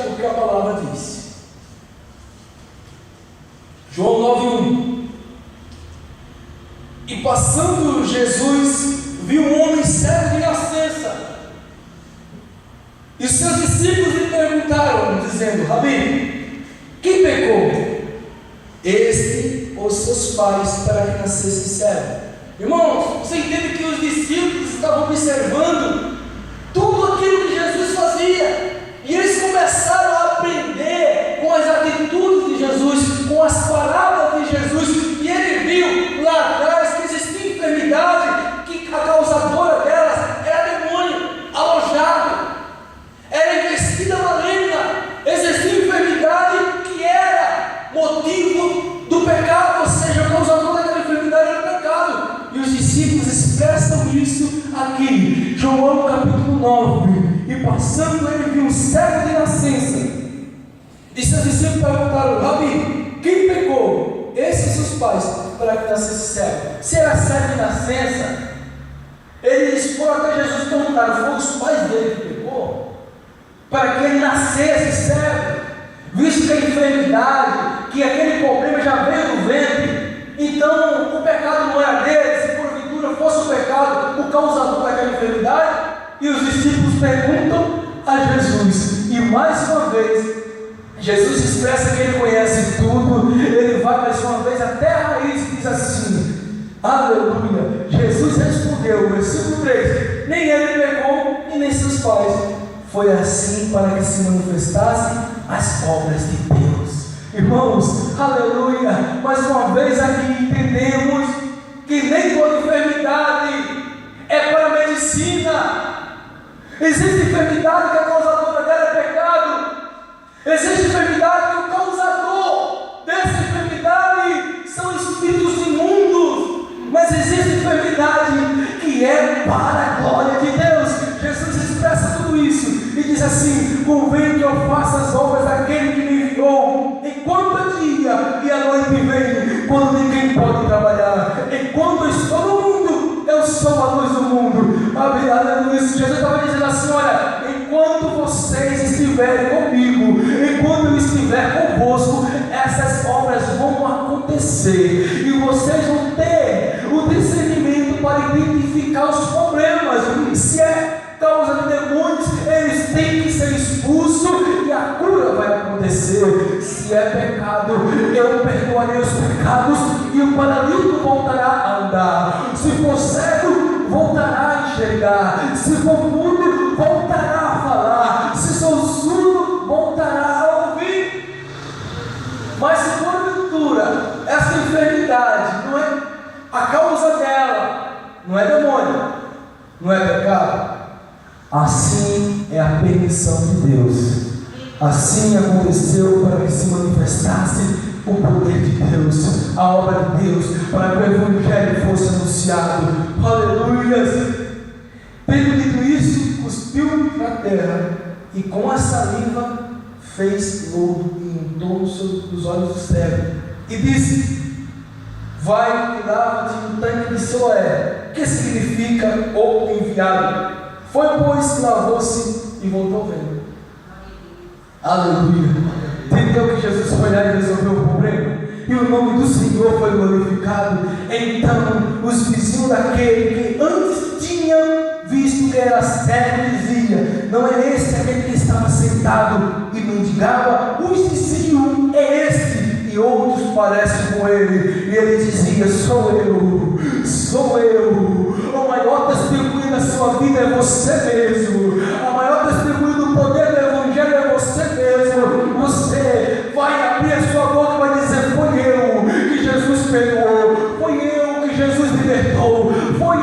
porque a palavra diz. João 9:1. E passando Jesus, viu um homem cego de nascença. E os seus discípulos lhe perguntaram, dizendo: Rabi, quem pecou? Este ou seus pais, para que nascesse cego? Irmãos, você entende que os discípulos estavam observando tudo aquilo que Jesus fazia, e eles começaram a aprender com as atitudes de Jesus, com as palavras de Jesus, e ele viu lá atrás que existia enfermidade, que a causadora delas era demônio alojado, era investida maligna, existia enfermidade que era motivo do pecado, ou seja, a causadora daquela enfermidade era o pecado, e os discípulos expressam isso aqui, João capítulo 9. E passando ele viu um cego de nascença, e seus discípulos perguntaram: Rabi, quem pecou? Esses seus pais, para que nascesse cego? Se era cego de nascença, eles foram até Jesus e perguntaram: foram os pais dele que pecou? Para que ele nascesse cego, visto que a enfermidade, que aquele problema já veio do ventre, então o pecado não era dele, se porventura fosse o pecado o causador daquela enfermidade. E os discípulos perguntam a Jesus, e mais uma vez Jesus expressa que ele conhece tudo, ele vai mais uma vez até a raiz e diz assim: aleluia. Jesus respondeu, versículo 3: nem ele pecou e nem seus pais, foi assim para que se manifestassem as obras de Deus. Irmãos, aleluia, mais uma vez aqui entendemos que nem toda enfermidade é para a medicina. Existe enfermidade que a causadora dela é pecado. Existe enfermidade que o causador dessa enfermidade são espíritos imundos. Mas existe enfermidade que é para a glória de Deus. Jesus expressa tudo isso e diz assim: convém que eu faça as obras daquele que me enviou, enquanto é dia e a noite vem, quando ninguém pode trabalhar. Enquanto eu estou no mundo, eu sou a luz do mundo. Aleluia. Jesus estava dizendo assim: olha, enquanto vocês estiverem comigo, enquanto eu estiver convosco, essas obras vão acontecer, e vocês vão ter o discernimento para identificar os problemas. Se é causa de demônios, eles têm que ser expulsos e a cura vai acontecer. Se é pecado, eu perdoarei os pecados e o paralítico voltará a andar. Se for cego, voltará a enxergar. Se for mudo, voltará a falar. Se for surdo, voltará a ouvir. Mas se porventura essa enfermidade não é a causa dela, não é demônio, não é pecado, assim é a permissão de Deus. Assim aconteceu para que se manifestasse o poder de Deus, a obra de Deus, para que o Evangelho fosse anunciado. Aleluia! Tendo dito isso, cuspiu na terra e com a saliva fez lodo e untou os olhos do cego e disse: vai e lava-te no tanque de Siloé, que significa o enviado. Foi, pois, lavou-se e voltou vendo. Aleluia. Entendeu que Jesus foi lá e resolveu o problema? E o nome do Senhor foi glorificado. Então os vizinhos daquele que antes tinham visto que era cego dizia: não é esse aquele que estava sentado e mendigava? Os diziam: é este. E outros parecem com ele. E ele dizia: sou eu, sou eu. O maior testemunho da sua vida é você mesmo. A maior testemunho do poder do Evangelho é você mesmo. Você vai abrir a sua boca e vai dizer: foi eu que Jesus perdoou, foi eu que Jesus libertou, foi